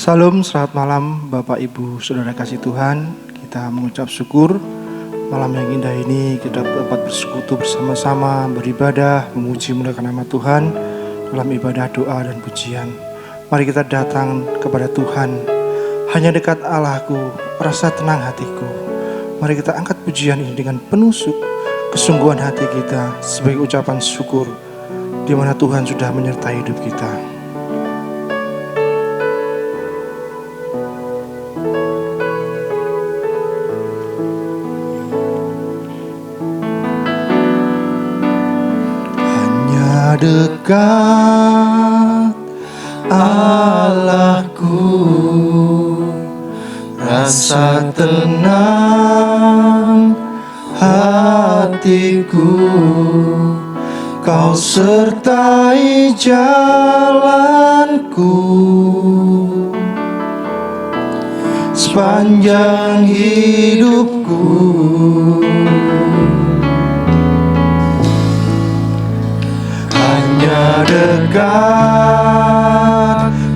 Salam, selamat malam Bapak Ibu Saudara kasih Tuhan. Kita mengucap syukur malam yang indah ini kita dapat bersekutu bersama-sama, beribadah, memuji memuliakan nama Tuhan dalam ibadah doa dan pujian. Mari kita datang kepada Tuhan. Hanya dekat Allahku, rasa tenang hatiku. Mari kita angkat pujian ini dengan penuh kesungguhan hati kita sebagai ucapan syukur di mana Tuhan sudah menyertai hidup kita. Dekat Allahku, rasa tenang hatiku, Kau sertai jalanku sepanjang hidupku. Hanya dekat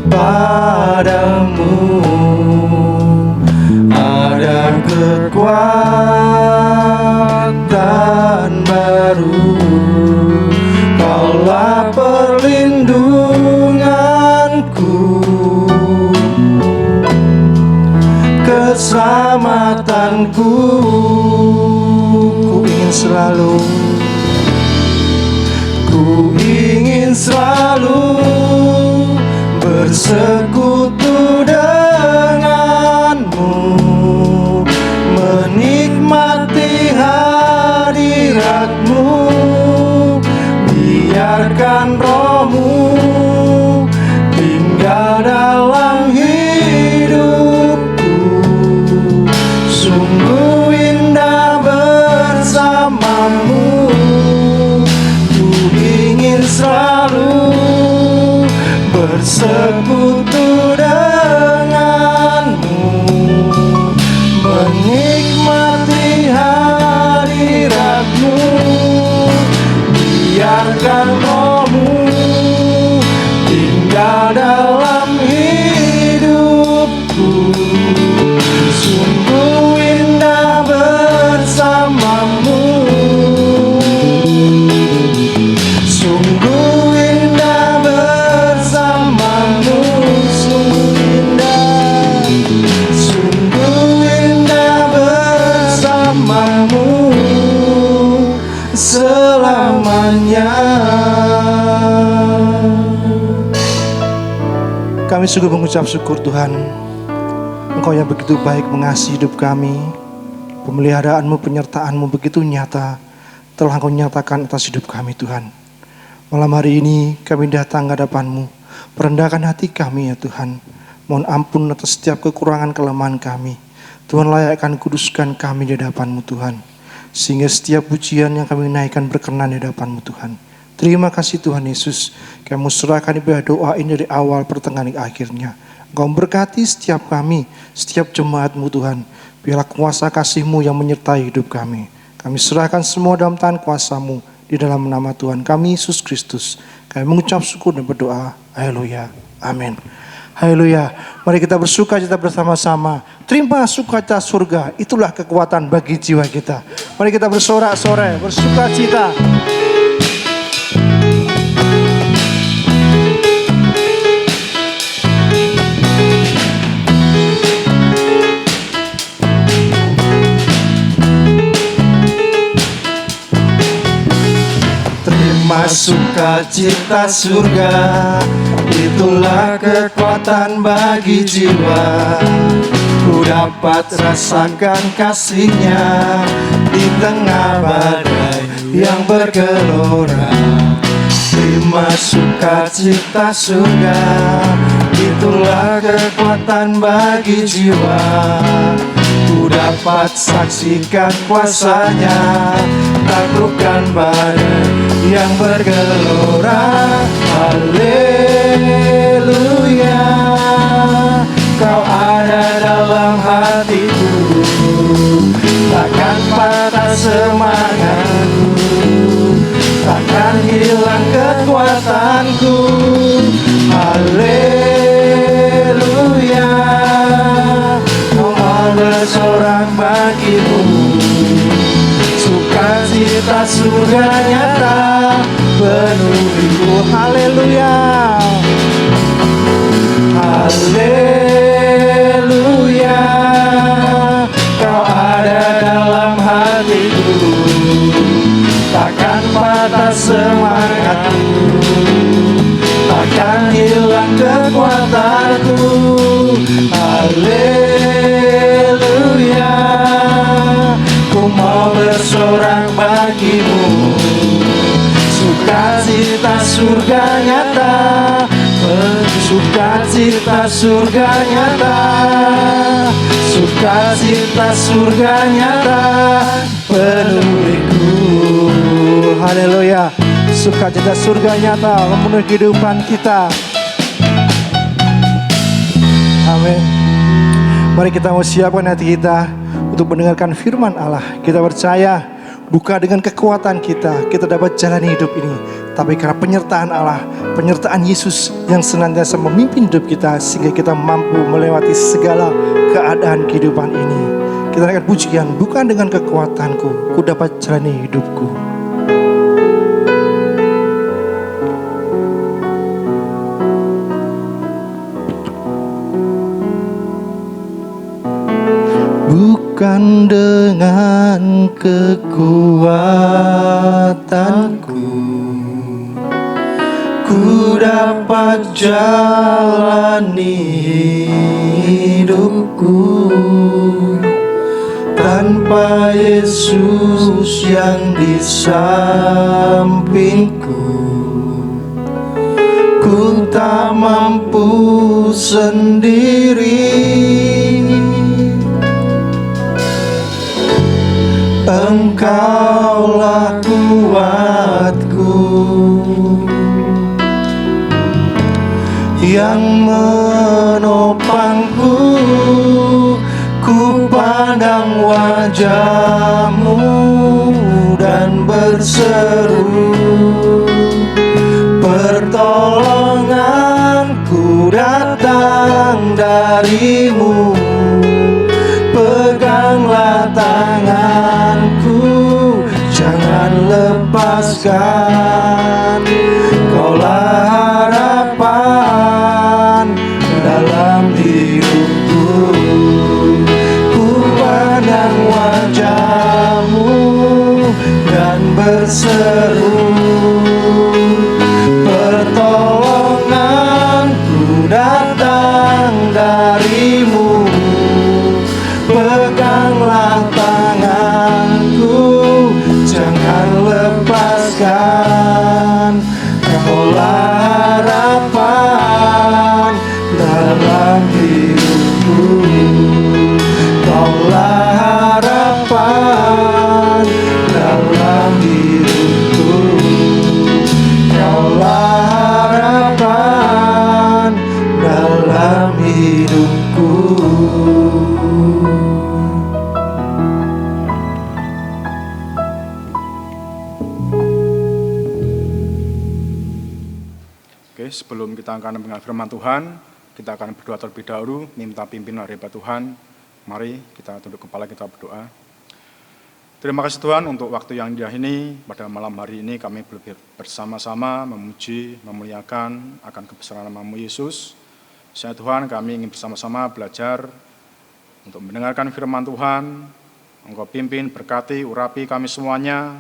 padamu ada kekuatan baru. Kaulah perlindunganku, keselamatanku. Ku ingin selalu bersekutu denganmu, menikmati hadiratmu. Biarkan rohmu tinggal dalam hidupku. Sungguh indah bersamamu. Selalu bersekutu denganmu, menikmati hadiratmu. Biarkan rohmu tinggal dalam hidupku. Sungguh indah bersamamu. Sungguh indah bersamamu, sungguh indah bersamamu selamanya. Kami sungguh mengucap syukur Tuhan, Engkau yang begitu baik mengasihi hidup kami. Pemeliharaanmu, penyertaanmu begitu nyata telah Engkau nyatakan atas hidup kami Tuhan. Malam hari ini kami datang ke hadapan-Mu, merendahkan hati kami ya Tuhan. Mohon ampun atas setiap kekurangan kelemahan kami. Tuhan layakkan kuduskan kami di hadapan-Mu Tuhan. Sehingga setiap pujian yang kami naikkan berkenan di hadapan-Mu Tuhan. Terima kasih Tuhan Yesus. Kami serahkan ibadah doa ini dari awal pertengahan hingga akhirnya. Engkau berkati setiap kami, setiap jemaat-Mu Tuhan. Biarlah kuasa kasih-Mu yang menyertai hidup kami. Kami serahkan semua dalam tangan kuasa-Mu. Di dalam nama Tuhan kami Yesus Kristus kami mengucap syukur dan berdoa. Haleluya, amin. Haleluya. Mari kita bersuka cita bersama-sama. Terima sukacita surga, itulah kekuatan bagi jiwa kita. Mari kita bersorak-sorai, bersuka cita. Sukacita surga, itulah kekuatan bagi jiwa. Ku dapat rasakan kasih-Nya di tengah badai yang bergelora. Terima sukacita surga, itulah kekuatan bagi jiwa. Ku dapat saksikan kuasa-Nya, taklukkan badai yang bergelora. Haleluya, Kau ada dalam hatiku, takkan patah semangatku, takkan hilang kekuatanku. Haleluya, bersorak bagimu, sukacita surga nyata penuhiku. Haleluya, haleluya, kau ada dalam hatiku, takkan patah semangatku, takkan hilang kekuatanku. Haleluya, ku mau bersorak bagimu, sukacita surga nyata, sukacita surga nyata, sukacita surga nyata penuhiku. Haleluya, sukacita surga nyata memenuhi kehidupan kita. Amin. Mari kita mau siapkan hati kita untuk mendengarkan firman Allah. Kita percaya bukan dengan kekuatan kita dapat jalani hidup ini, tapi karena penyertaan Allah, penyertaan Yesus yang senantiasa memimpin hidup kita, sehingga kita mampu melewati segala keadaan kehidupan ini. Kita akan pujian, bukan dengan kekuatanku, ku dapat jalani hidupku. Bukan dengan kekuatanku, ku dapat jalani hidupku. Tanpa Yesus yang di sampingku, ku tak mampu sendiri. Engkaulah kuatku, yang menopangku. Ku pandang wajah-Mu dan berseru, pertolonganku datang dari-Mu. Peganglah tanganku, jangan lepaskan. Kaulah harapan dalam hidupku. Ku pandang wajah-Mu dan berseru, pertolonganku datang dari-Mu. Peganglah tanganku, jangan lepaskan. Kaulah harapan dalam hidupku. Kaulah harapan dalam hidupku. Kaulah harapan dalam hidupku. Sebelum kita akan mendengar firman Tuhan, kita akan berdoa terlebih dahulu, minta pimpinan daripada Tuhan. Mari kita tunduk kepala, kita berdoa. Terima kasih Tuhan untuk waktu yang indah ini. Pada malam hari ini kami bersama-sama memuji, memuliakan akan kebesaran nama-Mu Yesus. Saya Tuhan, kami ingin bersama-sama belajar untuk mendengarkan firman Tuhan. Engkau pimpin, berkati, urapi kami semuanya,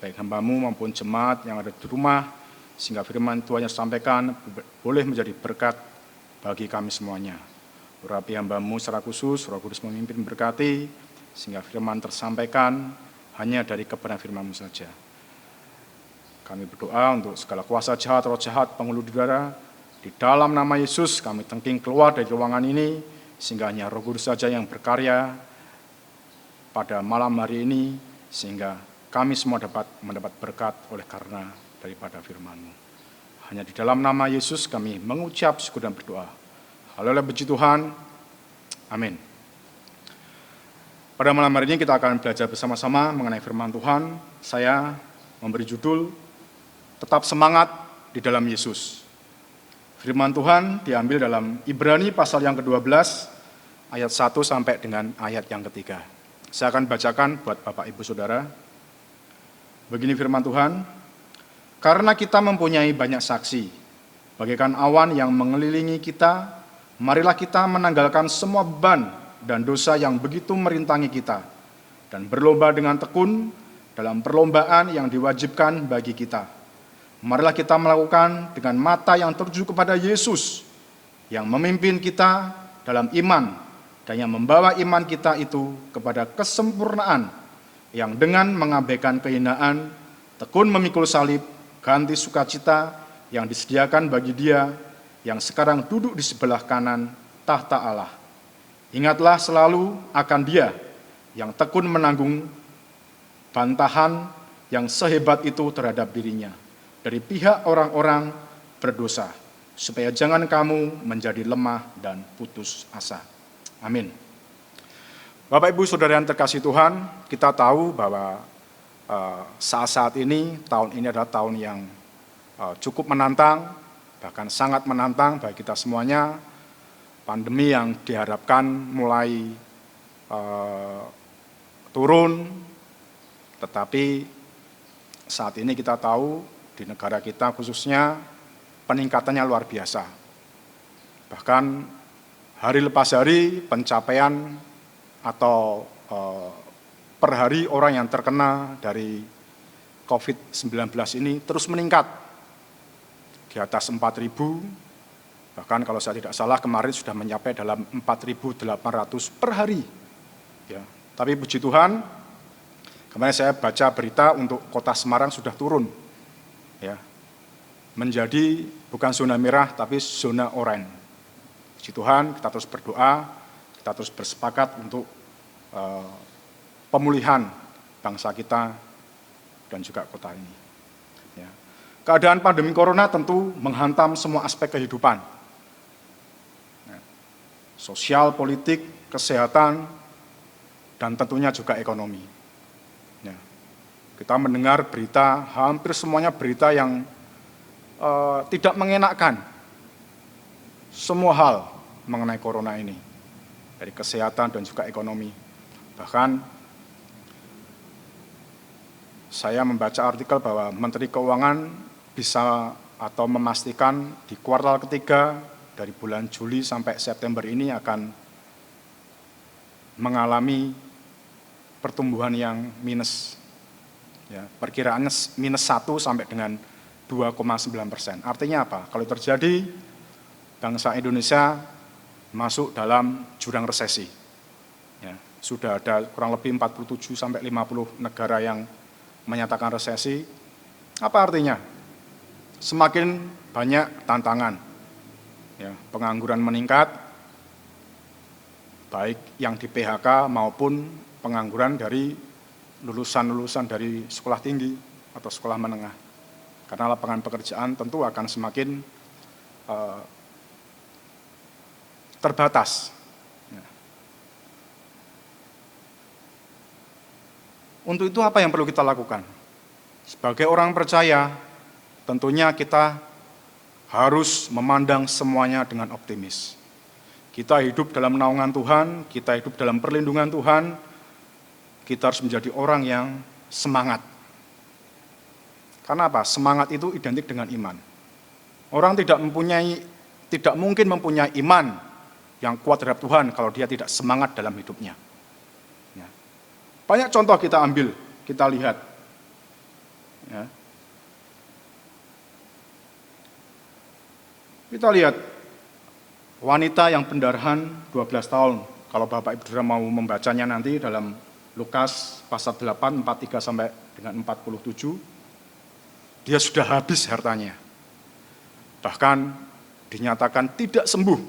baik hamba-Mu maupun jemaat yang ada di rumah, sehingga firman Tuhan yang sampaikan boleh menjadi berkat bagi kami semuanya. Urapi hamba-Mu secara khusus, Roh Kudus memimpin, berkati, sehingga firman tersampaikan hanya dari kebenaran firman-Mu saja. Kami berdoa untuk segala kuasa jahat, roh jahat, penghulu udara, di dalam nama Yesus kami tengking keluar dari ruangan ini, sehingga hanya Roh Kudus saja yang berkarya pada malam hari ini, sehingga kami semua dapat mendapat berkat oleh karena daripada firman-Mu. Hanya di dalam nama Yesus kami mengucap syukur dan berdoa. Haleluya, puji Tuhan. Amin. Pada malam hari ini kita akan belajar bersama-sama mengenai firman Tuhan. Saya memberi judul, Tetap Semangat di Dalam Yesus. Firman Tuhan diambil dalam Ibrani pasal yang ke-12, ayat 1 sampai dengan ayat yang ketiga. Saya akan bacakan buat Bapak Ibu Saudara. Begini firman Tuhan, karena kita mempunyai banyak saksi, bagaikan awan yang mengelilingi kita, marilah kita menanggalkan semua beban dan dosa yang begitu merintangi kita, dan berlomba dengan tekun dalam perlombaan yang diwajibkan bagi kita. Marilah kita melakukan dengan mata yang tertuju kepada Yesus, yang memimpin kita dalam iman, dan yang membawa iman kita itu kepada kesempurnaan, yang dengan mengabaikan kehinaan, tekun memikul salib, ganti sukacita yang disediakan bagi Dia yang sekarang duduk di sebelah kanan tahta Allah. Ingatlah selalu akan Dia yang tekun menanggung bantahan yang sehebat itu terhadap dirinya dari pihak orang-orang berdosa, supaya jangan kamu menjadi lemah dan putus asa. Amin. Bapak Ibu Saudara yang terkasih Tuhan, kita tahu bahwa saat-saat ini, tahun ini adalah tahun yang cukup menantang, bahkan sangat menantang bagi kita semuanya. Pandemi yang diharapkan mulai turun, tetapi saat ini kita tahu di negara kita khususnya peningkatannya luar biasa. Bahkan hari lepas hari pencapaian atau per hari orang yang terkena dari COVID-19 ini terus meningkat di atas 4.000, bahkan kalau saya tidak salah kemarin sudah mencapai dalam 4.800 per hari. Ya, tapi puji Tuhan, kemarin saya baca berita untuk kota Semarang sudah turun, ya, menjadi bukan zona merah tapi zona oranye. Puji Tuhan, kita terus berdoa, kita terus bersepakat untuk pemulihan bangsa kita dan juga kota ini. Ya. Keadaan pandemi corona tentu menghantam semua aspek kehidupan. Ya. Sosial, politik, kesehatan, dan tentunya juga ekonomi. Ya. Kita mendengar berita, hampir semuanya berita yang tidak mengenakkan. Semua hal mengenai corona ini, dari kesehatan dan juga ekonomi. Bahkan saya membaca artikel bahwa Menteri Keuangan bisa atau memastikan di kuartal ketiga dari bulan Juli sampai September ini akan mengalami pertumbuhan yang minus. Ya, perkiraannya minus 1 sampai dengan 2,9%. Artinya apa? Kalau terjadi, bangsa Indonesia masuk dalam jurang resesi. Ya, sudah ada kurang lebih 47 sampai 50 negara yang menyatakan resesi. Apa artinya? Semakin banyak tantangan. Ya, pengangguran meningkat, baik yang di PHK maupun pengangguran dari lulusan-lulusan dari sekolah tinggi atau sekolah menengah. Karena lapangan pekerjaan tentu akan semakin terbatas. Untuk itu apa yang perlu kita lakukan? Sebagai orang percaya, tentunya kita harus memandang semuanya dengan optimis. Kita hidup dalam naungan Tuhan, kita hidup dalam perlindungan Tuhan, kita harus menjadi orang yang semangat. Karena apa? Semangat itu identik dengan iman. Orang tidak mungkin mempunyai iman yang kuat terhadap Tuhan kalau dia tidak semangat dalam hidupnya. Ya. Banyak contoh kita ambil, kita lihat. Ya. Kita lihat wanita yang pendarahan 12 tahun. Kalau Bapak Ibu Saudara mau membacanya nanti dalam Lukas pasal 8, 43 sampai dengan 47, dia sudah habis hartanya. Bahkan dinyatakan tidak sembuh.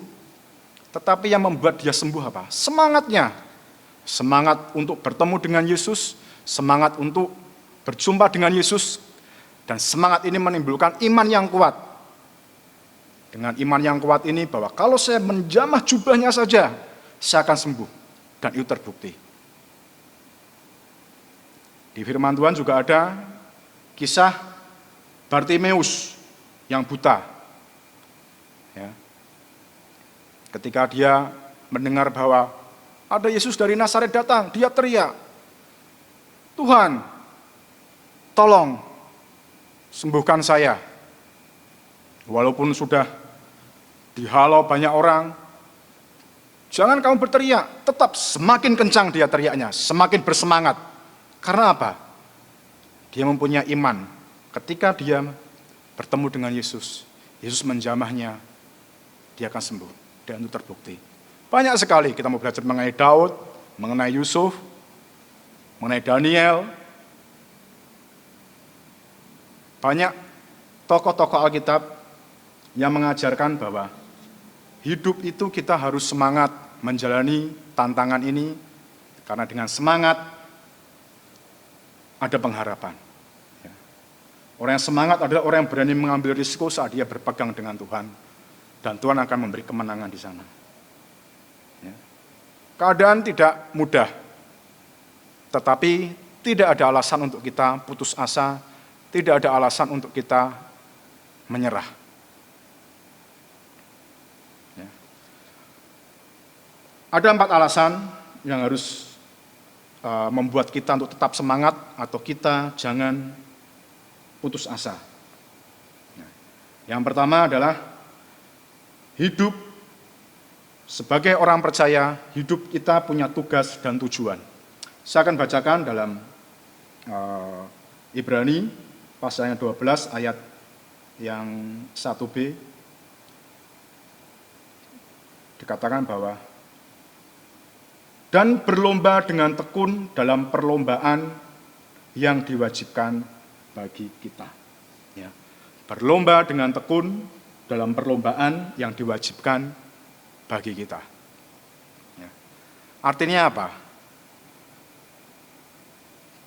Tetapi yang membuat dia sembuh apa? Semangatnya. Semangat untuk bertemu dengan Yesus, semangat untuk berjumpa dengan Yesus, dan semangat ini menimbulkan iman yang kuat. Dengan iman yang kuat ini bahwa kalau saya menjamah jubahnya saja, saya akan sembuh. Dan itu terbukti. Di firman Tuhan juga ada kisah Bartimeus yang buta. Ya. Ketika dia mendengar bahwa ada Yesus dari Nazaret datang, dia teriak, "Tuhan, tolong sembuhkan saya." Walaupun sudah dihalau banyak orang, jangan kamu berteriak, tetap semakin kencang dia teriaknya, semakin bersemangat. Karena apa? Dia mempunyai iman. Ketika dia bertemu dengan Yesus, Yesus menjamahnya, dia akan sembuh. Dan itu terbukti. Banyak sekali kita mau belajar mengenai Daud, mengenai Yusuf, mengenai Daniel. Banyak tokoh-tokoh Alkitab yang mengajarkan bahwa hidup itu kita harus semangat menjalani tantangan ini, karena dengan semangat ada pengharapan. Orang yang semangat adalah orang yang berani mengambil risiko saat dia berpegang dengan Tuhan. Dan Tuhan akan memberi kemenangan di sana. Keadaan tidak mudah, tetapi tidak ada alasan untuk kita putus asa, tidak ada alasan untuk kita menyerah. Ada 4 alasan yang harus membuat kita untuk tetap semangat atau kita jangan putus asa. Yang pertama adalah hidup sebagai orang percaya, hidup kita punya tugas dan tujuan. Saya akan bacakan dalam Ibrani pasal yang 12 ayat yang 1b. Dikatakan bahwa dan berlomba dengan tekun dalam perlombaan yang diwajibkan bagi kita. Ya. Berlomba dengan tekun dalam perlombaan yang diwajibkan bagi kita. Ya. Artinya apa?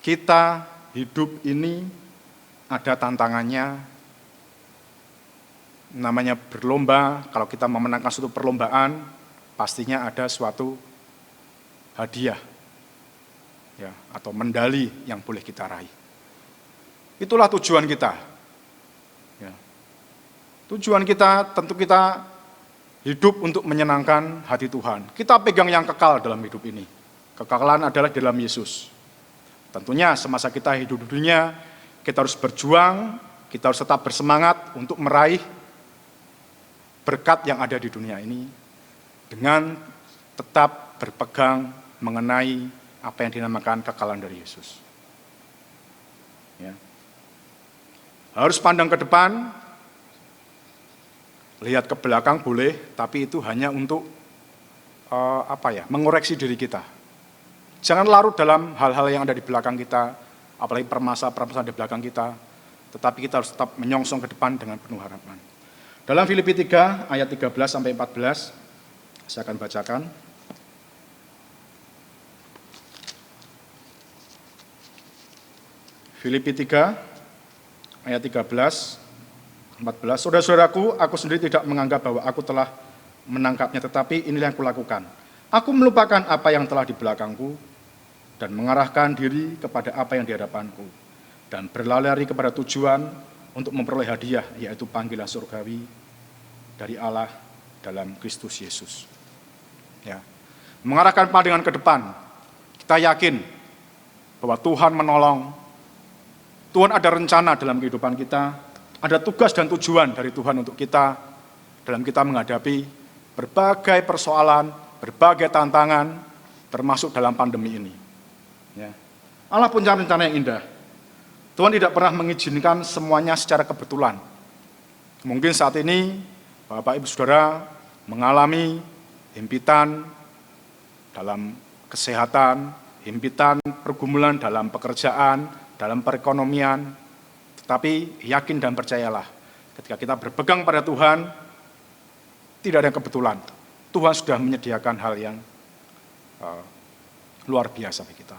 Kita hidup ini ada tantangannya, namanya berlomba. Kalau kita memenangkan suatu perlombaan, pastinya ada suatu hadiah, ya, atau medali yang boleh kita raih. Itulah tujuan kita. Ya. Tujuan kita, tentu kita hidup untuk menyenangkan hati Tuhan. Kita pegang yang kekal dalam hidup ini. Kekekalan adalah dalam Yesus. Tentunya semasa kita hidup di dunia, kita harus berjuang, kita harus tetap bersemangat untuk meraih berkat yang ada di dunia ini, dengan tetap berpegang mengenai apa yang dinamakan kekekalan dari Yesus. Ya. Harus pandang ke depan, lihat ke belakang boleh, tapi itu hanya untuk mengoreksi diri kita. Jangan larut dalam hal-hal yang ada di belakang kita, apalagi permasalahan di belakang kita, tetapi kita harus tetap menyongsong ke depan dengan penuh harapan. Dalam Filipi 3 ayat 13 sampai 14, saya akan bacakan. Filipi 3 ayat 13, 14. Saudara-saudaraku, aku sendiri tidak menganggap bahwa aku telah menangkapnya, tetapi inilah yang kulakukan. Aku melupakan apa yang telah di belakangku dan mengarahkan diri kepada apa yang di hadapanku, dan berlari kepada tujuan untuk memperoleh hadiah, yaitu panggilan surgawi dari Allah dalam Kristus Yesus. Ya. Mengarahkan pandangan ke depan, kita yakin bahwa Tuhan menolong. Tuhan ada rencana dalam kehidupan kita, ada tugas dan tujuan dari Tuhan untuk kita, dalam kita menghadapi berbagai persoalan, berbagai tantangan, termasuk dalam pandemi ini. Ya. Allah punya rencana yang indah. Tuhan tidak pernah mengizinkan semuanya secara kebetulan. Mungkin saat ini, Bapak Ibu Saudara mengalami himpitan dalam kesehatan, himpitan pergumulan dalam pekerjaan, dalam perekonomian, tetapi yakin dan percayalah, ketika kita berpegang pada Tuhan, tidak ada yang kebetulan. Tuhan sudah menyediakan hal yang luar biasa bagi kita.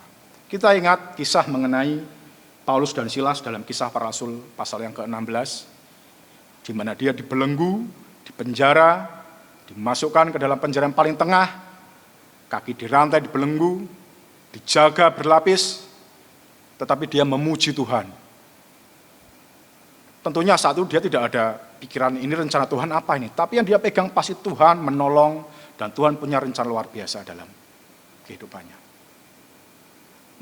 Kita ingat kisah mengenai Paulus dan Silas dalam Kisah Para Rasul pasal yang ke-16, di mana dia dibelenggu, dipenjara, dimasukkan ke dalam penjara yang paling tengah, kaki dirantai, dibelenggu, dijaga berlapis, tetapi dia memuji Tuhan. Tentunya saat itu dia tidak ada pikiran ini rencana Tuhan apa ini, tapi yang dia pegang pasti Tuhan menolong, Dan Tuhan punya rencana luar biasa dalam kehidupannya.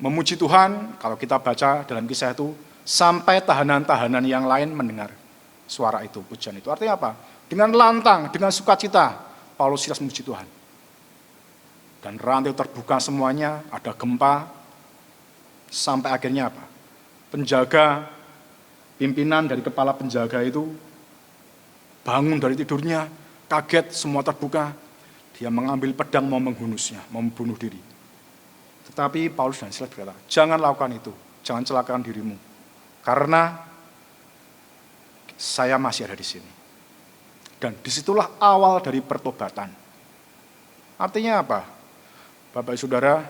Memuji Tuhan, kalau kita baca dalam kisah itu, sampai tahanan-tahanan yang lain mendengar suara itu, pujian itu. Artinya apa? Dengan lantang, dengan sukacita, Paulus Silas memuji Tuhan. Dan rantai terbuka semuanya, ada gempa, sampai akhirnya apa? Penjaga, pimpinan dari kepala penjaga itu bangun dari tidurnya, kaget, semua terbuka. Dia mengambil pedang mau menghunusnya, mau membunuh diri. Tetapi Paulus dan Silas berkata, jangan lakukan itu, jangan celakakan dirimu. Karena saya masih ada di sini. Dan disitulah awal dari pertobatan. Artinya apa? Bapak Saudara,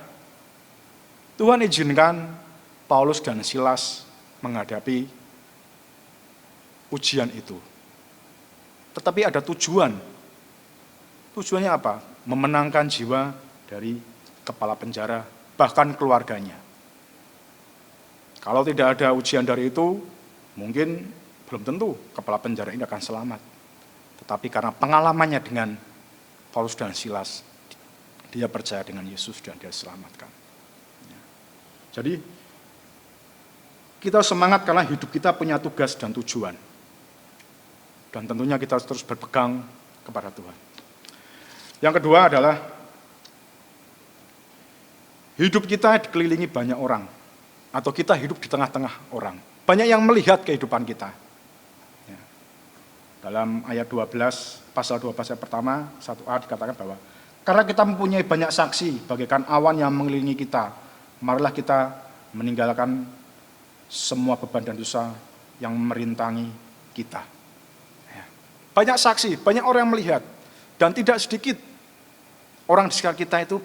Tuhan izinkan Paulus dan Silas menghadapi ujian itu. Tetapi ada tujuan. Tujuannya apa? Memenangkan jiwa dari kepala penjara, bahkan keluarganya. Kalau tidak ada ujian dari itu, mungkin belum tentu kepala penjara ini akan selamat. Tetapi karena pengalamannya dengan Paulus dan Silas, dia percaya dengan Yesus dan dia selamatkan. Jadi, kita semangat karena hidup kita punya tugas dan tujuan. Dan tentunya kita terus berpegang kepada Tuhan. Yang kedua adalah, hidup kita dikelilingi banyak orang. Atau kita hidup di tengah-tengah orang. Banyak yang melihat kehidupan kita. Ya. Dalam ayat 12, pasal 12 ayat pertama, 1a dikatakan bahwa, karena kita mempunyai banyak saksi, bagaikan awan yang mengelilingi kita, marilah kita meninggalkan semua beban dan dosa yang merintangi kita. Ya. Banyak saksi, banyak orang yang melihat. Dan tidak sedikit orang di sekitar kita itu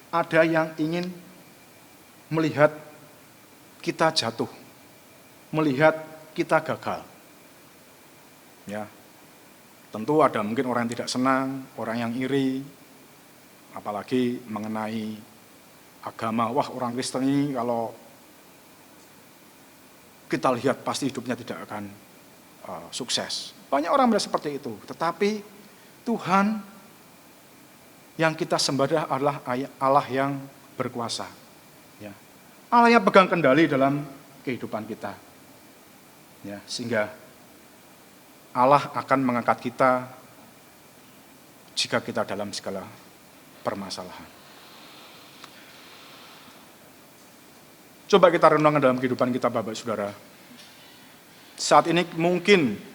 ada yang ingin melihat kita jatuh, melihat kita gagal. Ya, tentu ada mungkin orang yang tidak senang, orang yang iri, apalagi mengenai agama. Wah, orang Kristen ini kalau kita lihat pasti hidupnya tidak akan sukses. Banyak orang melihat seperti itu, tetapi Tuhan yang kita sembah adalah Allah yang berkuasa. Ya. Allah yang pegang kendali dalam kehidupan kita. Ya, sehingga Allah akan mengangkat kita jika kita dalam segala permasalahan. Coba kita renungkan dalam kehidupan kita, Bapak Saudara. Saat ini mungkin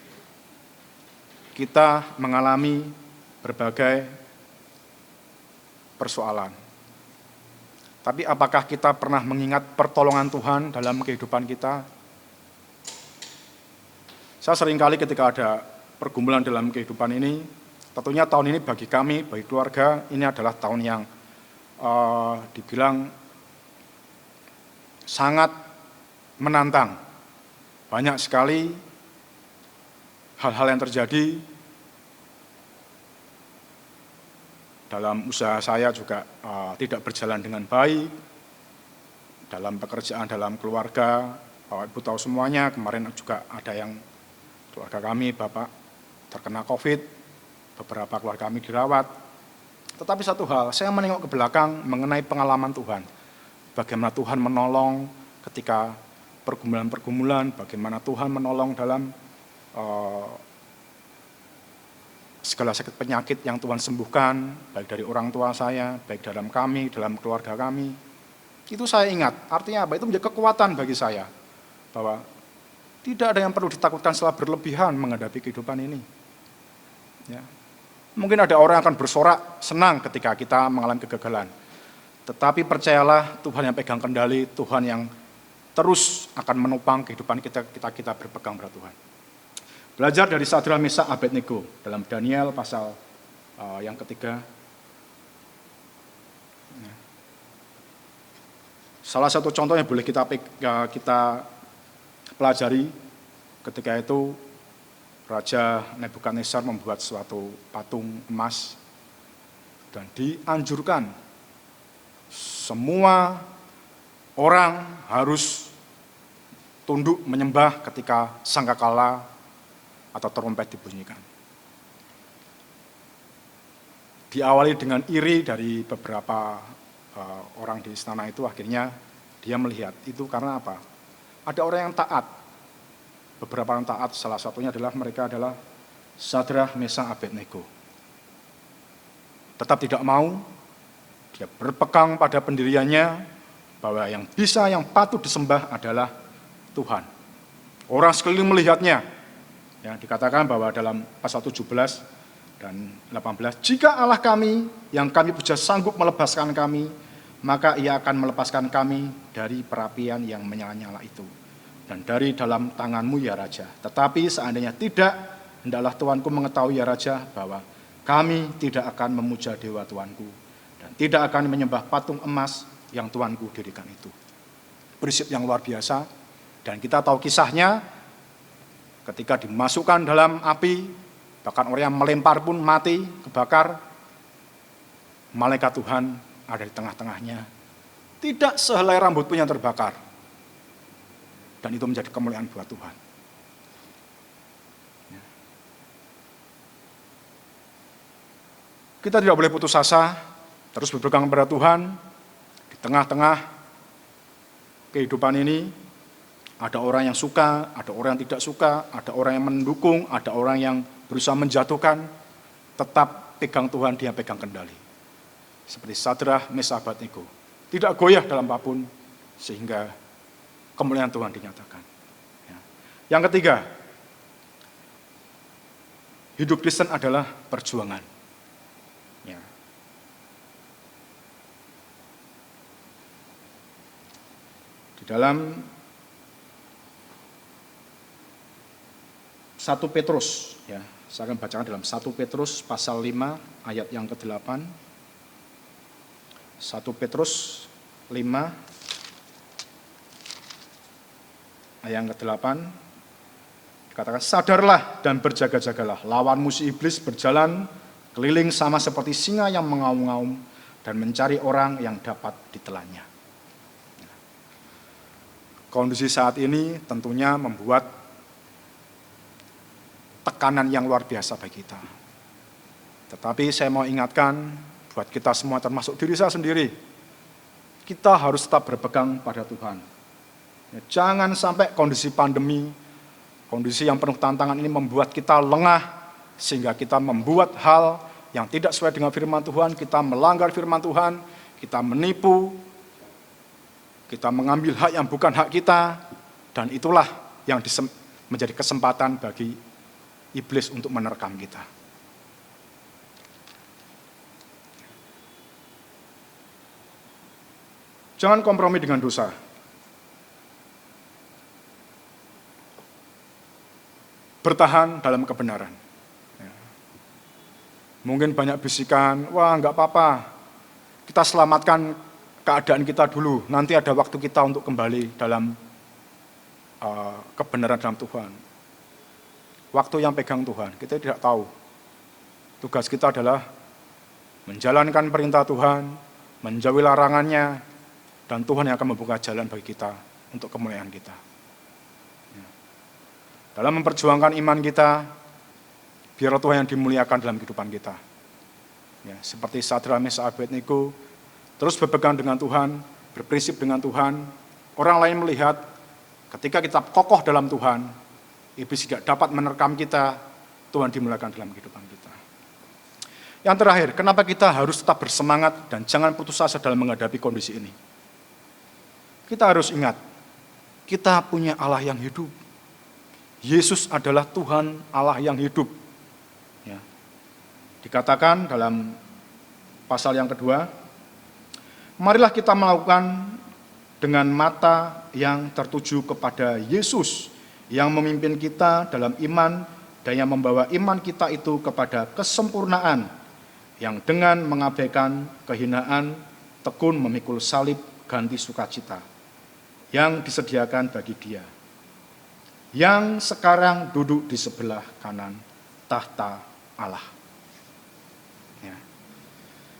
kita mengalami berbagai persoalan. Tapi apakah kita pernah mengingat pertolongan Tuhan dalam kehidupan kita? Saya seringkali ketika ada pergumulan dalam kehidupan ini, tentunya tahun ini bagi kami, bagi keluarga, ini adalah tahun yang dibilang sangat menantang. Banyak sekali hal-hal yang terjadi. Dalam usaha saya juga tidak berjalan dengan baik, dalam pekerjaan, dalam keluarga, Bapak Ibu tahu semuanya, kemarin juga ada yang keluarga kami, Bapak terkena COVID, beberapa keluarga kami dirawat. Tetapi satu hal, saya menengok ke belakang mengenai pengalaman Tuhan. Bagaimana Tuhan menolong ketika pergumulan-pergumulan, bagaimana Tuhan menolong dalam segala sakit penyakit yang Tuhan sembuhkan, baik dari orang tua saya, baik dalam kami, dalam keluarga kami. Itu saya ingat, artinya apa? Itu menjadi kekuatan bagi saya, bahwa tidak ada yang perlu ditakutkan setelah berlebihan menghadapi kehidupan ini. Ya. Mungkin ada orang yang akan bersorak, senang ketika kita mengalami kegagalan. Tetapi percayalah, Tuhan yang pegang kendali, Tuhan yang terus akan menopang kehidupan kita berpegang pada Tuhan. Belajar dari Sadrak, Mesak, Abednego dalam Daniel pasal yang ketiga. Salah satu contoh yang boleh kita pelajari ketika itu Raja Nebukadnezar membuat suatu patung emas dan dianjurkan semua orang harus tunduk menyembah ketika sangkakala atau trompet dibunyikan. diawali dengan iri dari beberapa orang di istana itu, akhirnya dia melihat itu karena apa? Ada orang yang taat. Beberapa orang taat, salah satunya adalah mereka adalah Sadrah, Mesah, Abednego. Tetap tidak mau, dia berpegang pada pendiriannya bahwa yang bisa, yang patut disembah adalah Tuhan. Orang sekeliling melihatnya. Ya, dikatakan bahwa dalam pasal 17 dan 18, jika Allah kami yang kami puja sanggup melepaskan kami, maka ia akan melepaskan kami dari perapian yang menyala-nyala itu. Dan dari dalam tanganmu ya Raja. Tetapi seandainya tidak, hendaklah Tuanku mengetahui ya Raja, bahwa kami tidak akan memuja dewa Tuanku, dan tidak akan menyembah patung emas yang Tuanku dirikan itu. Prinsip yang luar biasa, dan kita tahu kisahnya, ketika dimasukkan dalam api, bahkan orang yang melempar pun mati, kebakar, malaikat Tuhan ada di tengah-tengahnya. Tidak sehelai rambut pun yang terbakar. Dan itu menjadi kemuliaan buat Tuhan. Kita tidak boleh putus asa, terus berpegang kepada Tuhan. Di tengah-tengah kehidupan ini, ada orang yang suka, ada orang yang tidak suka, ada orang yang mendukung, ada orang yang berusaha menjatuhkan. Tetap pegang Tuhan, dia pegang kendali. Seperti Sadrah, Mesah, Abednego. Tidak goyah dalam apapun, sehingga kemuliaan Tuhan dinyatakan. Yang ketiga, hidup Kristen adalah perjuangan. Ya. Di dalam 1 Petrus, ya, saya akan bacakan dalam 1 Petrus pasal 5 ayat yang ke-8. 1 Petrus 5 ayat yang ke-8 dikatakan, sadarlah dan berjaga-jagalah, lawan musuh iblis berjalan keliling sama seperti singa yang mengaum-ngaum dan mencari orang yang dapat ditelannya. Kondisi saat ini tentunya membuat tekanan yang luar biasa bagi kita. Tetapi saya mau ingatkan buat kita semua, termasuk diri saya sendiri, kita harus tetap berpegang pada Tuhan. Ya, jangan sampai kondisi pandemi, kondisi yang penuh tantangan ini membuat kita lengah, sehingga kita membuat hal yang tidak sesuai dengan firman Tuhan, kita melanggar firman Tuhan, kita menipu, kita mengambil hak yang bukan hak kita, dan itulah yang menjadi kesempatan bagi iblis untuk menerkam kita. Jangan kompromi dengan dosa. Bertahan dalam kebenaran. Mungkin banyak bisikan, wah enggak apa-apa, kita selamatkan keadaan kita dulu, nanti ada waktu kita untuk kembali dalam kebenaran dalam Tuhan. Waktu yang pegang Tuhan, kita tidak tahu. Tugas kita adalah menjalankan perintah Tuhan, menjauhi larangannya, dan Tuhan yang akan membuka jalan bagi kita untuk kemuliaan kita. Dalam memperjuangkan iman kita, biar Tuhan yang dimuliakan dalam kehidupan kita. Ya, seperti Sadrah, Mesah, Abednego, terus berpegang dengan Tuhan, berprinsip dengan Tuhan. Orang lain melihat, ketika kita kokoh dalam Tuhan, iblis tidak dapat menerkam kita, Tuhan dimuliakan dalam kehidupan kita. Yang terakhir, kenapa kita harus tetap bersemangat dan jangan putus asa dalam menghadapi kondisi ini? Kita harus ingat, kita punya Allah yang hidup. Yesus adalah Tuhan Allah yang hidup. Ya. Dikatakan dalam pasal yang kedua, marilah kita melakukan dengan mata yang tertuju kepada Yesus, yang memimpin kita dalam iman dan yang membawa iman kita itu kepada kesempurnaan, yang dengan mengabaikan kehinaan, tekun memikul salib ganti sukacita, yang disediakan bagi Dia, yang sekarang duduk di sebelah kanan tahta Allah. Ya.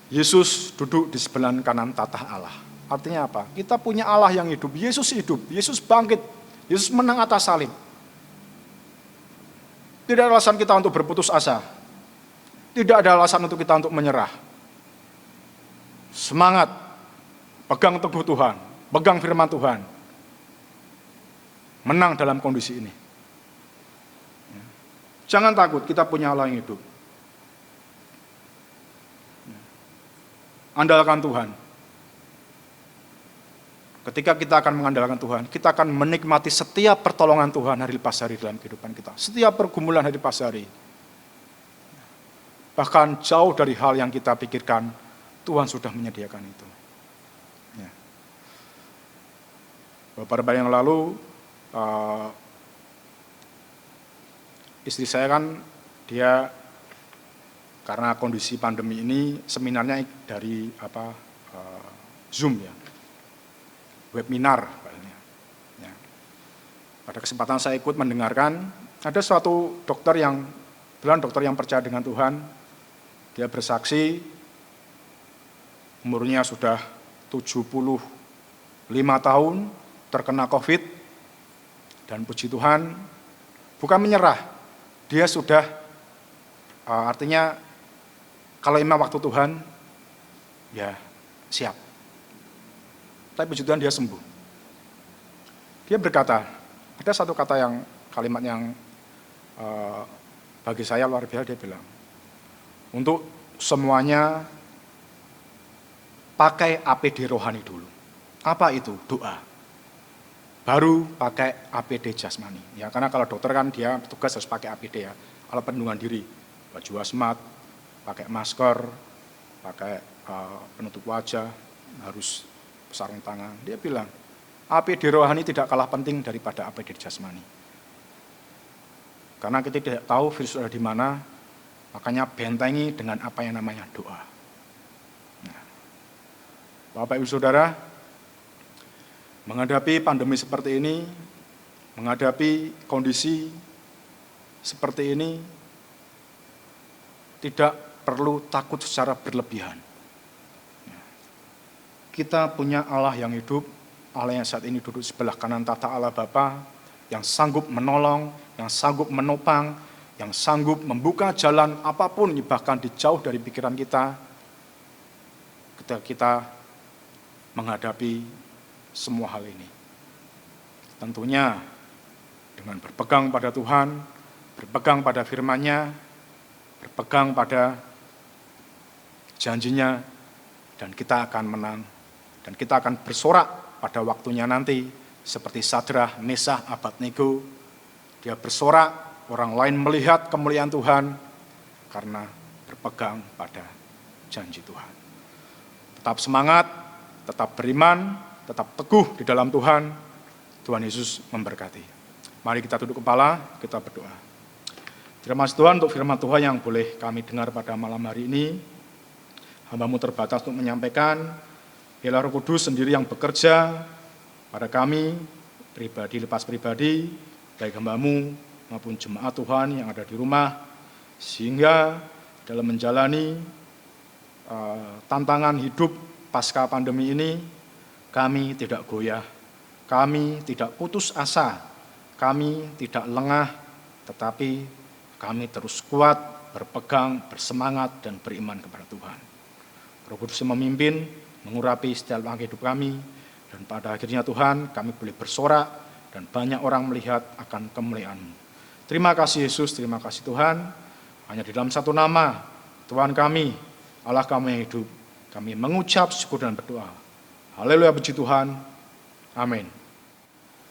Yesus duduk di sebelah kanan tahta Allah. Artinya apa? Kita punya Allah yang hidup, Yesus hidup, Yesus bangkit, Yesus menang atas salib. Tidak ada alasan kita untuk berputus asa. Tidak ada alasan untuk kita untuk menyerah. Semangat, pegang teguh Tuhan, pegang firman Tuhan. Menang dalam kondisi ini. Jangan takut, kita punya Allah yang hidup. Andalkan Tuhan. Ketika kita akan mengandalkan Tuhan, kita akan menikmati setiap pertolongan Tuhan hari lepas hari dalam kehidupan kita. Setiap pergumulan hari lepas hari. Bahkan jauh dari hal yang kita pikirkan, Tuhan sudah menyediakan itu. Ya. Beberapa hari yang lalu, istri saya kan, dia karena kondisi pandemi ini, seminarnya dari Zoom ya. Webinar. Ya. Pada kesempatan saya ikut mendengarkan, ada suatu dokter yang percaya dengan Tuhan, dia bersaksi, umurnya sudah 75 tahun, terkena COVID, dan puji Tuhan, bukan menyerah, dia sudah, artinya, kalau memang waktu Tuhan, ya siap. Tapi puji Tuhan dia sembuh. Dia berkata, ada satu kalimat yang bagi saya luar biasa, dia bilang, untuk semuanya pakai APD rohani dulu. Apa itu? Doa. Baru pakai APD jasmani. Ya, karena kalau dokter kan dia tugas harus pakai APD ya, alat perlindungan diri, baju hazmat, pakai masker, pakai penutup wajah, harus sarung tangan. Dia bilang, APD rohani tidak kalah penting daripada APD jasmani. Karena kita tidak tahu virus ada di mana, makanya bentengi dengan apa yang namanya doa. Nah, Bapak Ibu Saudara, menghadapi pandemi seperti ini, menghadapi kondisi seperti ini, tidak perlu takut secara berlebihan. Kita punya Allah yang hidup, Allah yang saat ini duduk sebelah kanan tata Allah Bapa, yang sanggup menolong, yang sanggup menopang, yang sanggup membuka jalan apapun, bahkan di jauh dari pikiran kita, ketika kita menghadapi semua hal ini. Tentunya dengan berpegang pada Tuhan, berpegang pada firman-Nya, berpegang pada janjinya, dan kita akan menang. Dan kita akan bersorak pada waktunya nanti, seperti Sadrah, Mesah, Abednego. Dia bersorak, orang lain melihat kemuliaan Tuhan, karena berpegang pada janji Tuhan. Tetap semangat, tetap beriman, tetap teguh di dalam Tuhan. Tuhan Yesus memberkati. Mari kita tunduk kepala, kita berdoa. Terima kasih Tuhan untuk firman Tuhan yang boleh kami dengar pada malam hari ini. Hamba-Mu terbatas untuk menyampaikan. Biarlah Roh Kudus sendiri yang bekerja pada kami, pribadi lepas pribadi, baik hamba-Mu maupun jemaat Tuhan yang ada di rumah, sehingga dalam menjalani tantangan hidup pasca pandemi ini, kami tidak goyah, kami tidak putus asa, kami tidak lengah, tetapi kami terus kuat, berpegang, bersemangat, dan beriman kepada Tuhan. Roh Kudus yang memimpin, mengurapi setiap langkah hidup kami, dan pada akhirnya Tuhan, kami boleh bersorak, dan banyak orang melihat akan kemuliaan-Mu. Terima kasih Yesus, terima kasih Tuhan, hanya di dalam satu nama, Tuhan kami, Allah kami yang hidup, kami mengucap syukur dan berdoa. Haleluya, puji Tuhan, amin.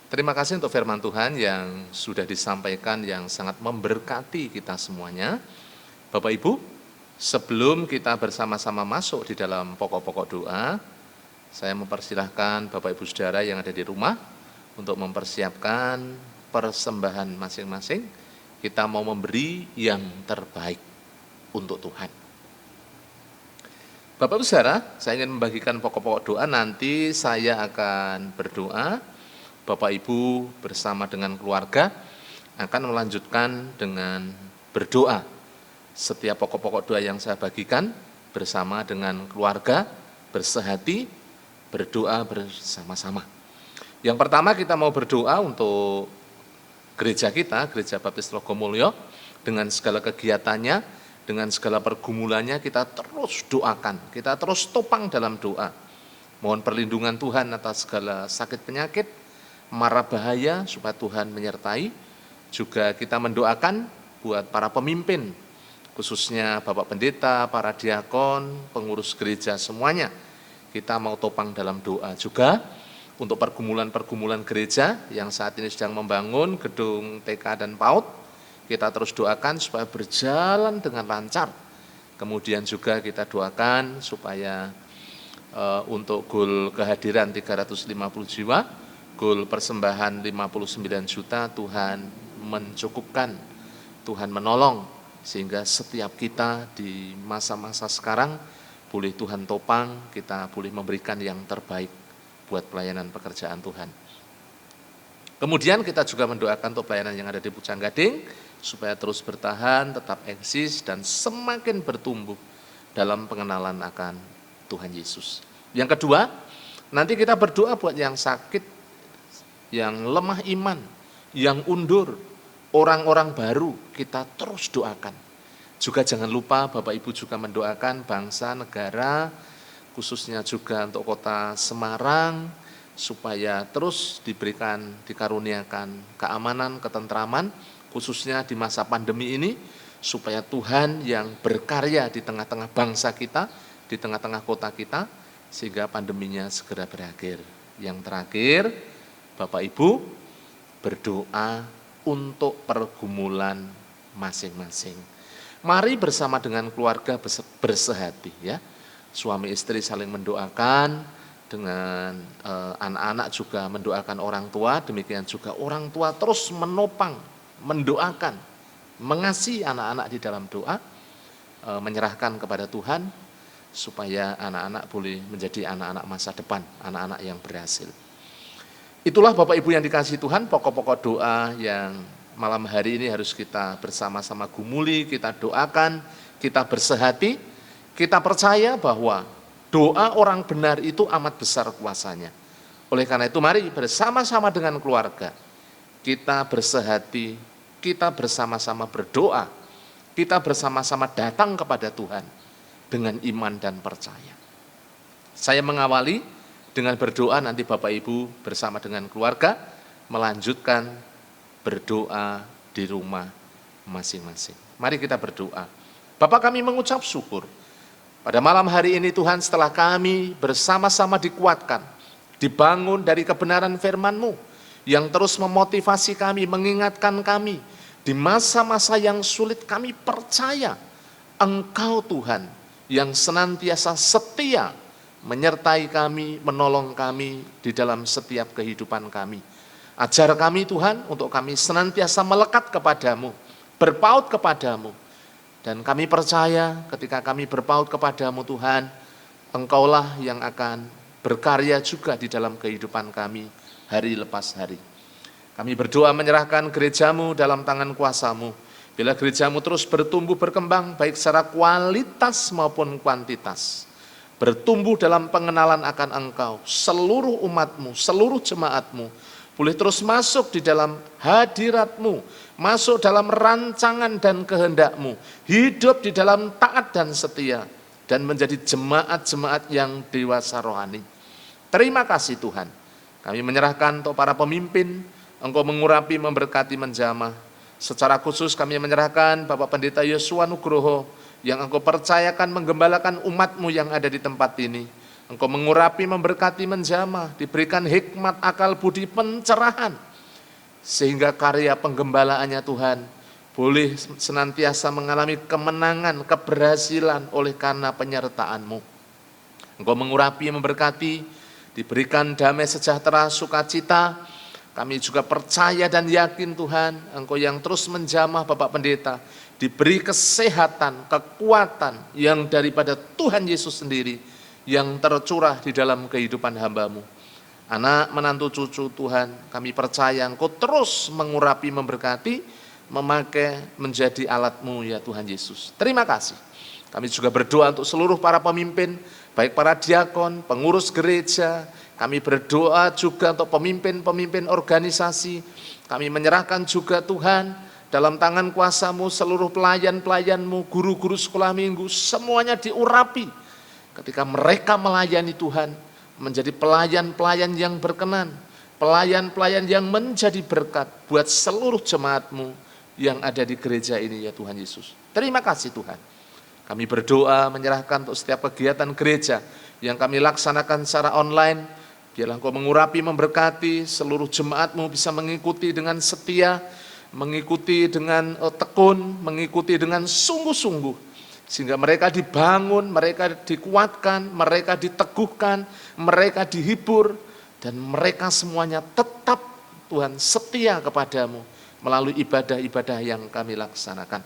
Terima kasih untuk firman Tuhan yang sudah disampaikan, yang sangat memberkati kita semuanya. Bapak Ibu, sebelum kita bersama-sama masuk di dalam pokok-pokok doa, saya mempersilahkan Bapak Ibu Saudara yang ada di rumah untuk mempersiapkan persembahan masing-masing. Kita mau memberi yang terbaik untuk Tuhan. Bapak Ibu Saudara, saya ingin membagikan pokok-pokok doa, nanti saya akan berdoa. Bapak Ibu bersama dengan keluarga akan melanjutkan dengan berdoa. Setiap pokok-pokok doa yang saya bagikan bersama dengan keluarga, bersehati, berdoa bersama-sama. Yang pertama kita mau berdoa untuk gereja kita, Gereja Baptis Logomulyo, dengan segala kegiatannya, dengan segala pergumulannya kita terus doakan, kita terus topang dalam doa. Mohon perlindungan Tuhan atas segala sakit penyakit, mara bahaya, supaya Tuhan menyertai. Juga kita mendoakan buat para pemimpin, khususnya Bapak Pendeta, para diakon, pengurus gereja semuanya. Kita mau topang dalam doa juga untuk pergumulan-pergumulan gereja yang saat ini sedang membangun gedung TK dan PAUD. Kita terus doakan supaya berjalan dengan lancar. Kemudian juga kita doakan supaya untuk goal kehadiran 350 jiwa, goal persembahan 59 juta, Tuhan mencukupkan, Tuhan menolong, sehingga setiap kita di masa-masa sekarang boleh Tuhan topang, kita boleh memberikan yang terbaik buat pelayanan pekerjaan Tuhan. Kemudian kita juga mendoakan untuk pelayanan yang ada di Pucang Gading, supaya terus bertahan, tetap eksis, dan semakin bertumbuh dalam pengenalan akan Tuhan Yesus. Yang kedua, nanti kita berdoa buat yang sakit, yang lemah iman, yang undur, orang-orang baru, kita terus doakan. Juga jangan lupa Bapak Ibu juga mendoakan bangsa, negara, khususnya juga untuk kota Semarang, supaya terus dikaruniakan keamanan, ketentraman, khususnya di masa pandemi ini, supaya Tuhan yang berkarya di tengah-tengah bangsa kita, di tengah-tengah kota kita, sehingga pandeminya segera berakhir. Yang terakhir, Bapak Ibu berdoa untuk pergumulan masing-masing. Mari bersama dengan keluarga bersehati, ya. Suami istri saling mendoakan, dengan anak-anak juga mendoakan orang tua, demikian juga orang tua terus menopang, mendoakan, mengasihi anak-anak di dalam doa, menyerahkan kepada Tuhan, supaya anak-anak boleh menjadi anak-anak masa depan, anak-anak yang berhasil. Itulah Bapak Ibu yang dikasihi Tuhan, pokok-pokok doa yang malam hari ini harus kita bersama-sama gumuli, kita doakan, kita bersehati, kita percaya bahwa doa orang benar itu amat besar kuasanya. Oleh karena itu mari bersama-sama dengan keluarga, kita bersehati, kita bersama-sama berdoa, kita bersama-sama datang kepada Tuhan dengan iman dan percaya. Saya mengawali dengan berdoa, nanti Bapak Ibu bersama dengan keluarga melanjutkan berdoa di rumah masing-masing. Mari kita berdoa. Bapak, kami mengucap syukur pada malam hari ini Tuhan, setelah kami bersama-sama dikuatkan, dibangun dari kebenaran firman-Mu yang terus memotivasi kami, mengingatkan kami di masa-masa yang sulit. Kami percaya Engkau Tuhan yang senantiasa setia menyertai kami, menolong kami di dalam setiap kehidupan kami. Ajar kami Tuhan untuk kami senantiasa melekat kepadamu, berpaut kepadamu. Dan kami percaya ketika kami berpaut kepadamu Tuhan, Engkaulah yang akan berkarya juga di dalam kehidupan kami hari lepas hari. Kami berdoa menyerahkan gerejamu dalam tangan kuasa-Mu. Bila gerejamu terus bertumbuh berkembang baik secara kualitas maupun kuantitas, bertumbuh dalam pengenalan akan Engkau, seluruh umat-Mu, seluruh jemaat-Mu boleh terus masuk di dalam hadirat-Mu, masuk dalam rancangan dan kehendak-Mu, hidup di dalam taat dan setia, dan menjadi jemaat-jemaat yang dewasa rohani. Terima kasih Tuhan. Kami menyerahkan untuk para pemimpin, Engkau mengurapi, memberkati, menjamah. Secara khusus kami menyerahkan Bapak Pendeta Yosua Nugroho, yang Engkau percayakan menggembalakan umat-Mu yang ada di tempat ini. Engkau mengurapi, memberkati, menjamah, diberikan hikmat, akal, budi, pencerahan, sehingga karya penggembalaannya Tuhan boleh senantiasa mengalami kemenangan, keberhasilan oleh karena penyertaan-Mu. Engkau mengurapi, memberkati, diberikan damai, sejahtera, sukacita. Kami juga percaya dan yakin Tuhan, Engkau yang terus menjamah Bapak Pendeta, diberi kesehatan, kekuatan yang daripada Tuhan Yesus sendiri, yang tercurah di dalam kehidupan hamba-Mu. Anak, menantu, cucu Tuhan, kami percaya Engkau terus mengurapi, memberkati, memakai menjadi alat-Mu ya Tuhan Yesus. Terima kasih. Kami juga berdoa untuk seluruh para pemimpin, baik para diakon, pengurus gereja. Kami berdoa juga untuk pemimpin-pemimpin organisasi. Kami menyerahkan juga Tuhan dalam tangan kuasa-Mu seluruh pelayan-pelayan-Mu, guru-guru sekolah minggu, semuanya diurapi. Ketika mereka melayani Tuhan, menjadi pelayan-pelayan yang berkenan, pelayan-pelayan yang menjadi berkat buat seluruh jemaat-Mu yang ada di gereja ini ya Tuhan Yesus. Terima kasih Tuhan. Kami berdoa menyerahkan untuk setiap kegiatan gereja yang kami laksanakan secara online. Biarlah Engkau mengurapi, memberkati, seluruh jemaat-Mu bisa mengikuti dengan setia, mengikuti dengan tekun, mengikuti dengan sungguh-sungguh. Sehingga mereka dibangun, mereka dikuatkan, mereka diteguhkan, mereka dihibur, dan mereka semuanya tetap Tuhan setia kepadamu melalui ibadah-ibadah yang kami laksanakan.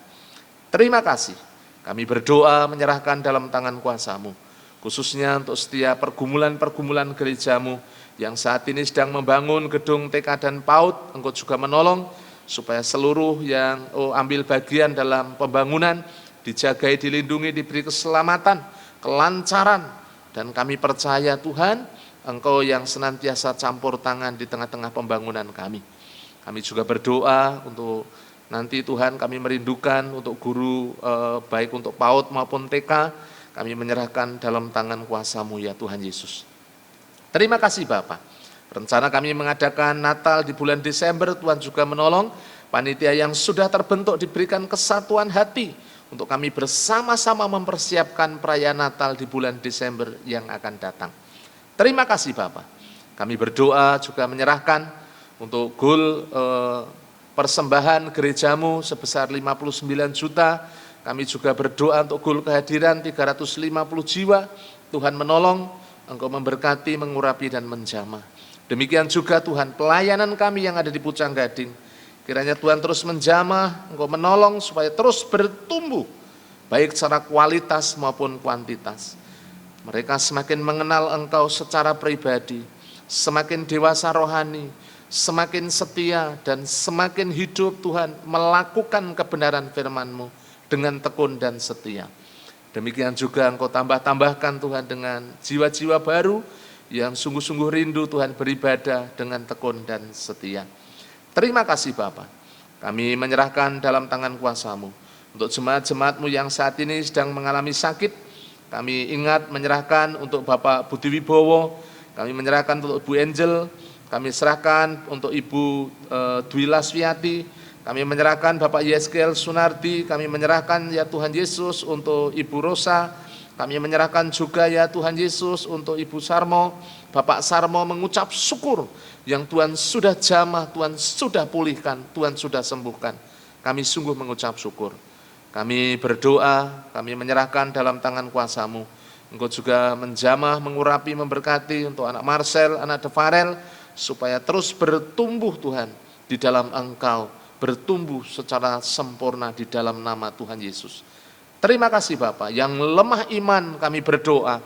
Terima kasih. Kami berdoa menyerahkan dalam tangan kuasa-Mu, khususnya untuk setiap pergumulan-pergumulan gereja-Mu yang saat ini sedang membangun gedung TK dan PAUD. Engkau juga menolong supaya seluruh yang ambil bagian dalam pembangunan dijagai, dilindungi, diberi keselamatan, kelancaran. Dan kami percaya Tuhan, Engkau yang senantiasa campur tangan di tengah-tengah pembangunan kami. Kami juga berdoa untuk nanti Tuhan, kami merindukan untuk guru baik untuk PAUD maupun TK, kami menyerahkan dalam tangan kuasa-Mu ya Tuhan Yesus. Terima kasih Bapak. Rencana kami mengadakan Natal di bulan Desember, Tuhan juga menolong. Panitia yang sudah terbentuk diberikan kesatuan hati untuk kami bersama-sama mempersiapkan perayaan Natal di bulan Desember yang akan datang. Terima kasih Bapak. Kami berdoa juga menyerahkan untuk goal persembahan gereja-Mu sebesar 59 juta. Kami juga berdoa untuk goal kehadiran 350 jiwa. Tuhan menolong, Engkau memberkati, mengurapi, dan menjamah. Demikian juga Tuhan, pelayanan kami yang ada di Pucang Gading. Kiranya Tuhan terus menjamah, Engkau menolong supaya terus bertumbuh, baik secara kualitas maupun kuantitas. Mereka semakin mengenal Engkau secara pribadi, semakin dewasa rohani, semakin setia, dan semakin hidup Tuhan melakukan kebenaran firman-Mu dengan tekun dan setia. Demikian juga Engkau tambah-tambahkan Tuhan dengan jiwa-jiwa baru yang sungguh-sungguh rindu Tuhan beribadah dengan tekun dan setia. Terima kasih Bapa. Kami menyerahkan dalam tangan kuasa-Mu untuk jemaat-jemaat-Mu yang saat ini sedang mengalami sakit. Kami ingat menyerahkan untuk Bapak Budi Wibowo, kami menyerahkan untuk Bu Angel, kami serahkan untuk Ibu Dwi Lasviati, kami menyerahkan Bapak Yeskel Sunardi, kami menyerahkan ya Tuhan Yesus untuk Ibu Rosa, kami menyerahkan juga ya Tuhan Yesus untuk Ibu Sarmo, Bapak Sarmo mengucap syukur yang Tuhan sudah jamah, Tuhan sudah pulihkan, Tuhan sudah sembuhkan. Kami sungguh mengucap syukur. Kami berdoa, kami menyerahkan dalam tangan kuasa-Mu. Engkau juga menjamah, mengurapi, memberkati untuk anak Marcel, anak Devarel, supaya terus bertumbuh Tuhan di dalam Engkau, bertumbuh secara sempurna di dalam nama Tuhan Yesus. Terima kasih Bapak, yang lemah iman kami berdoa,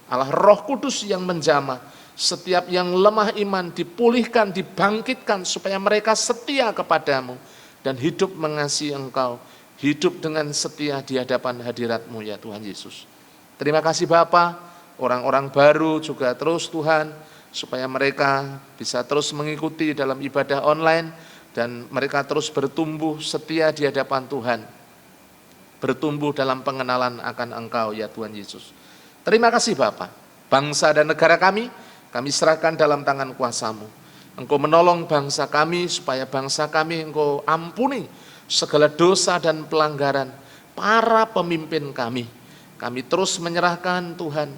Allah Roh Kudus yang menjamah, setiap yang lemah iman dipulihkan, dibangkitkan, supaya mereka setia kepadamu, dan hidup mengasihi Engkau, hidup dengan setia di hadapan hadirat-Mu ya Tuhan Yesus. Terima kasih Bapak, orang-orang baru juga terus Tuhan, supaya mereka bisa terus mengikuti dalam ibadah online, dan mereka terus bertumbuh setia di hadapan Tuhan, bertumbuh dalam pengenalan akan Engkau ya Tuhan Yesus. Terima kasih Bapak. Bangsa dan negara kami serahkan dalam tangan kuasa-Mu. Engkau menolong bangsa kami, supaya bangsa kami Engkau ampuni segala dosa dan pelanggaran para pemimpin kami. Kami terus menyerahkan Tuhan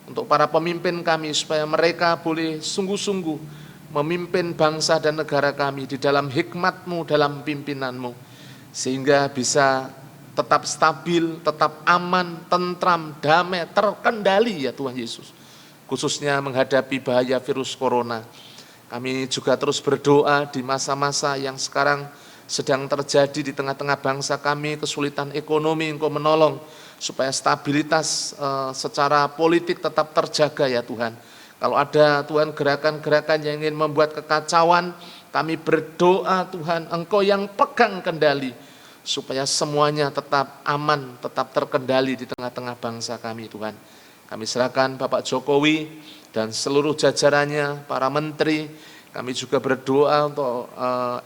untuk para pemimpin kami, supaya mereka boleh sungguh-sungguh memimpin bangsa dan negara kami di dalam hikmat-Mu, dalam pimpinan-Mu, sehingga bisa tetap stabil, tetap aman, tentram, damai, terkendali ya Tuhan Yesus. Khususnya menghadapi bahaya virus corona. Kami juga terus berdoa di masa-masa yang sekarang sedang terjadi di tengah-tengah bangsa kami, kesulitan ekonomi, Engkau menolong supaya stabilitas secara politik tetap terjaga ya Tuhan. Kalau ada Tuhan gerakan-gerakan yang ingin membuat kekacauan, kami berdoa Tuhan, Engkau yang pegang kendali, supaya semuanya tetap aman, tetap terkendali di tengah-tengah bangsa kami Tuhan. Kami serahkan Bapak Jokowi dan seluruh jajarannya, para menteri Kami juga berdoa untuk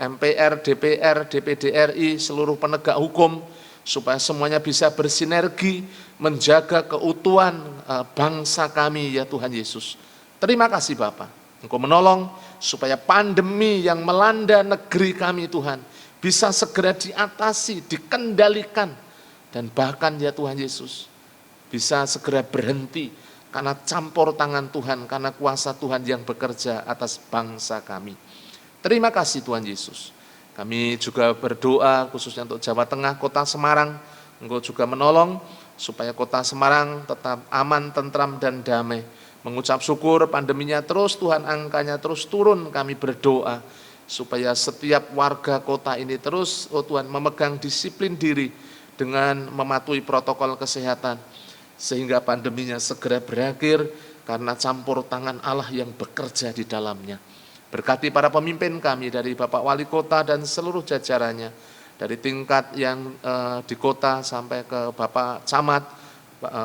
MPR, DPR, DPD RI, seluruh penegak hukum, supaya semuanya bisa bersinergi menjaga keutuhan bangsa kami ya Tuhan Yesus. Terima kasih Bapa, Engkau menolong supaya pandemi yang melanda negeri kami Tuhan bisa segera diatasi, dikendalikan, dan bahkan ya Tuhan Yesus bisa segera berhenti karena campur tangan Tuhan, karena kuasa Tuhan yang bekerja atas bangsa kami. Terima kasih Tuhan Yesus. Kami juga berdoa khususnya untuk Jawa Tengah, Kota Semarang. Engkau juga menolong supaya Kota Semarang tetap aman, tentram, dan damai. Mengucap syukur pandeminya terus Tuhan, angkanya terus turun. Kami berdoa supaya setiap warga kota ini terus, oh Tuhan, memegang disiplin diri dengan mematuhi protokol kesehatan, sehingga pandeminya segera berakhir karena campur tangan Allah yang bekerja di dalamnya. Berkati para pemimpin kami dari Bapak Wali Kota dan seluruh jajarannya, dari tingkat yang di kota sampai ke Bapak Camat,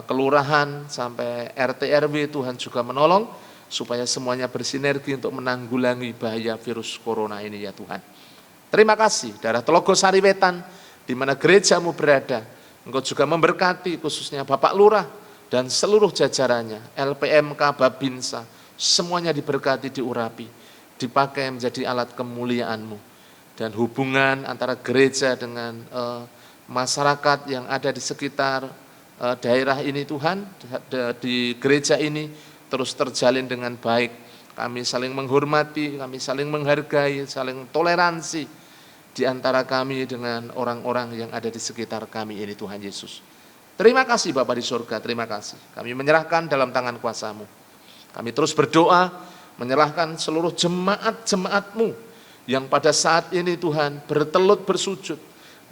kelurahan, sampai RT RW, Tuhan juga menolong supaya semuanya bersinergi untuk menanggulangi bahaya virus corona ini ya Tuhan. Terima kasih, daerah Telogo Sariwetan, di mana gerejamu berada, Engkau juga memberkati khususnya Bapak Lurah dan seluruh jajarannya, LPMK, Babinsa, semuanya diberkati, diurapi, dipakai menjadi alat kemuliaan-Mu. Dan hubungan antara gereja dengan masyarakat yang ada di sekitar daerah ini Tuhan, di gereja ini terus terjalin dengan baik. Kami saling menghormati, kami saling menghargai, saling toleransi di antara kami dengan orang-orang yang ada di sekitar kami ini Tuhan Yesus. Terima kasih Bapa di surga, terima kasih. Kami menyerahkan dalam tangan kuasa-Mu. Kami terus berdoa, menyerahkan seluruh jemaat-jemaat-Mu yang pada saat ini Tuhan bertelut bersujud.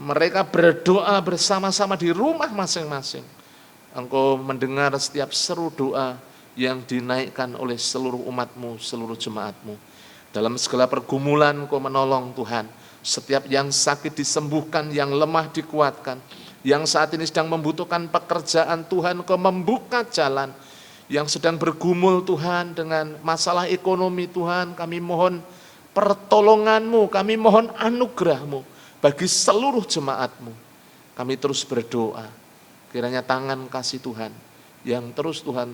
Mereka berdoa bersama-sama di rumah masing-masing. Engkau mendengar setiap seru doa yang dinaikkan oleh seluruh umat-Mu, seluruh jemaat-Mu. Dalam segala pergumulan Engkau menolong Tuhan. Setiap yang sakit disembuhkan, yang lemah dikuatkan, yang saat ini sedang membutuhkan pekerjaan Tuhan, Engkau membuka jalan, yang sedang bergumul Tuhan dengan masalah ekonomi Tuhan, kami mohon pertolongan-Mu, kami mohon anugerah-Mu bagi seluruh jemaat-Mu. Kami terus berdoa, kiranya tangan kasih Tuhan yang terus Tuhan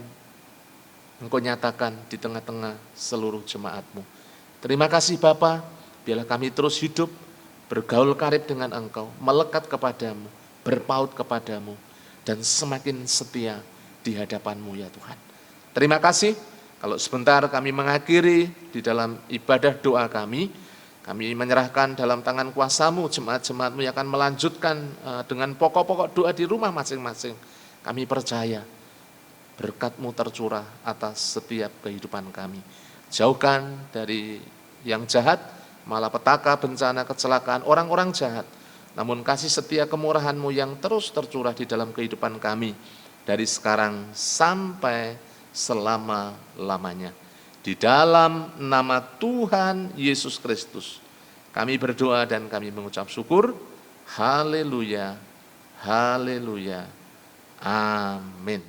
Engkau nyatakan di tengah-tengah seluruh jemaat-Mu. Terima kasih Bapa, biarlah kami terus hidup, bergaul karib dengan Engkau, melekat kepadamu, berpaut kepadamu, dan semakin setia di hadapan-Mu ya Tuhan. Terima kasih, kalau sebentar kami mengakhiri di dalam ibadah doa kami menyerahkan dalam tangan kuasa-Mu, jemaat-jemaat-Mu yang akan melanjutkan dengan pokok-pokok doa di rumah masing-masing. Kami percaya berkat-Mu tercurah atas setiap kehidupan kami. Jauhkan dari yang jahat, malapetaka, bencana, kecelakaan, orang-orang jahat. Namun kasih setia kemurahan-Mu yang terus tercurah di dalam kehidupan kami, dari sekarang sampai selama-lamanya. Di dalam nama Tuhan Yesus Kristus, kami berdoa dan kami mengucap syukur. Haleluya, haleluya, amin.